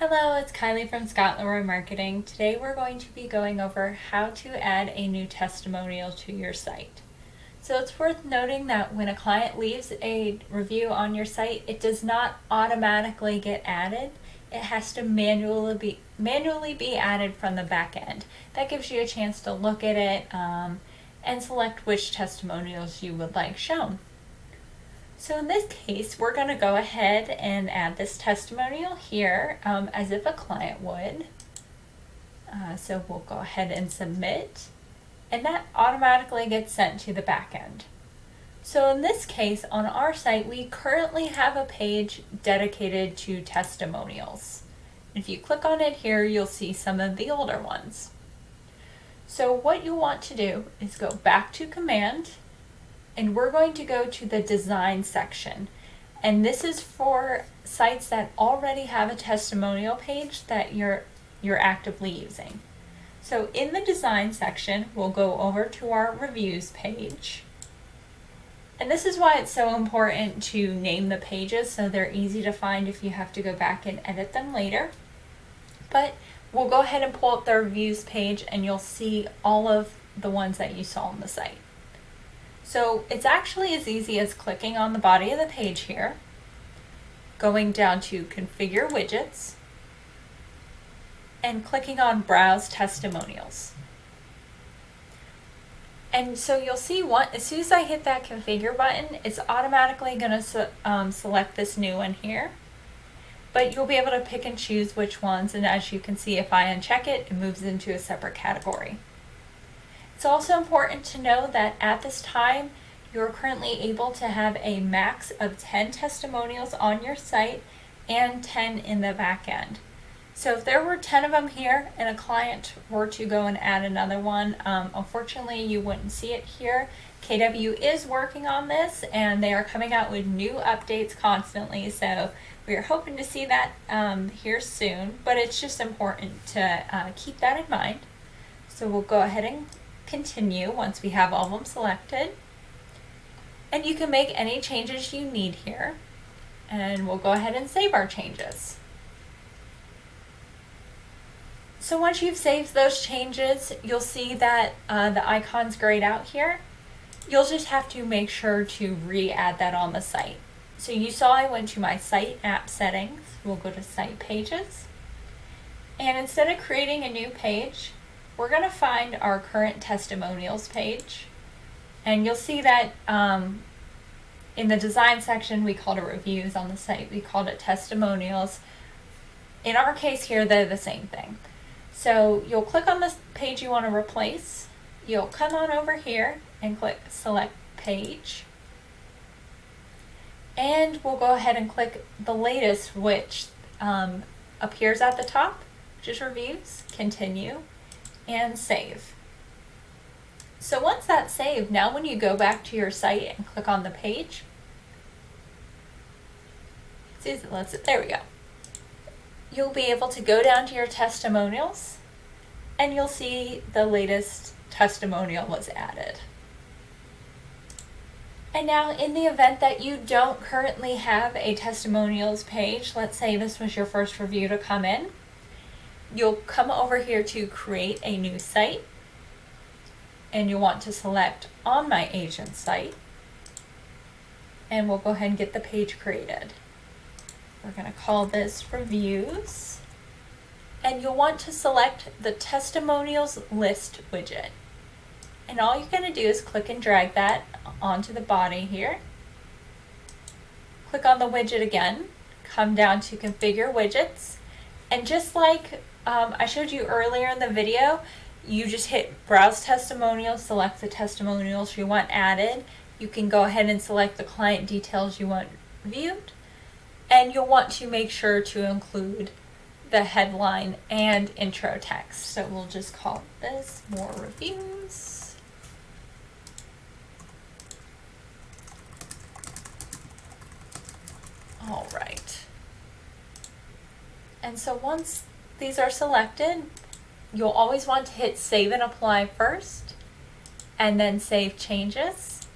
Hello, it's Kylie from Scott Leroy Marketing. Today we're going to be going over how to add a new testimonial to your site. So it's worth noting that when a client leaves a review on your site, it does not automatically get added. It has to manually be added from the back end. That gives you a chance to look at it and select which testimonials you would like shown. So in this case, we're going to go ahead and add this testimonial here as if a client would. So we'll go ahead and submit, and that automatically gets sent to the back end. So in this case, on our site, we currently have a page dedicated to testimonials. If you click on it here, you'll see some of the older ones. So what you want to do is go back to Command, and we're going to go to the design section. And this is for sites that already have a testimonial page that you're actively using. So in the design section, we'll go over to our reviews page. And this is why it's so important to name the pages so they're easy to find if you have to go back and edit them later. But we'll go ahead and pull up the reviews page and you'll see all of the ones that you saw on the site. So it's actually as easy as clicking on the body of the page here, going down to Configure Widgets, and clicking on Browse Testimonials. And so you'll see as soon as I hit that Configure button, it's automatically going to select this new one here. But you'll be able to pick and choose which ones, and as you can see, if I uncheck it, it moves into a separate category. It's also important to know that at this time, you're currently able to have a max of 10 testimonials on your site and 10 in the back end. So if there were 10 of them here and a client were to go and add another one, unfortunately you wouldn't see it here. KW is working on this and they are coming out with new updates constantly, so we are hoping to see that here soon, but it's just important to keep that in mind. So we'll go ahead and continue once we have all of them selected, and you can make any changes you need here, and we'll go ahead and save our changes. So once you've saved those changes, you'll see that the icon's grayed out here. You'll just have to make sure to re-add that on the site. So you saw I went to my site app settings. We'll go to site pages, and instead of creating a new page, we're going to find our current testimonials page, and you'll see that in the design section we called it reviews. On the site we called it testimonials. In our case here, they're the same thing. So you'll click on this page you want to replace, you'll come on over here and click select page, and we'll go ahead and click the latest, which appears at the top, which is reviews, continue, and save. So once that's saved, now when you go back to your site and click on the page, there we go. You'll be able to go down to your testimonials and you'll see the latest testimonial was added. And now in the event that you don't currently have a testimonials page, let's say this was your first review to come in, you'll come over here to create a new site, and you'll want to select on my agent site, and we'll go ahead and get the page created. We're going to call this reviews, and you'll want to select the testimonials list widget. And all you're going to do is click and drag that onto the body here. Click on the widget again, come down to configure widgets, and just like I showed you earlier in the video, you just hit browse testimonials, select the testimonials you want added. You can go ahead and select the client details you want viewed, and you'll want to make sure to include the headline and intro text. So we'll just call this more reviews. All right. And so once these are selected, you'll always want to hit save and apply first, and then save changes.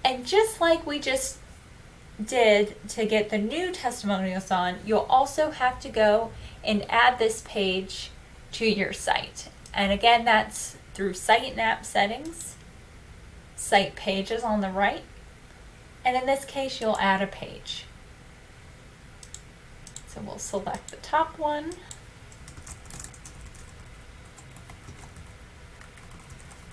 And just like we just did to get the new testimonials on, you'll also have to go and add this page to your site. And again, that's through Site and App Settings, Site Pages on the right, and in this case, you'll add a page. So we'll select the top one.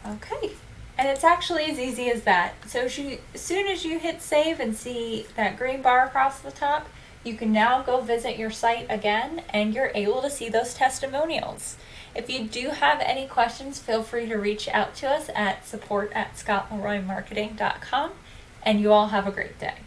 Okay, and it's actually as easy as that. So as soon as you hit save and see that green bar across the top, you can now go visit your site again and you're able to see those testimonials. If you do have any questions, feel free to reach out to us at support@scottleroymarketing.com, and you all have a great day.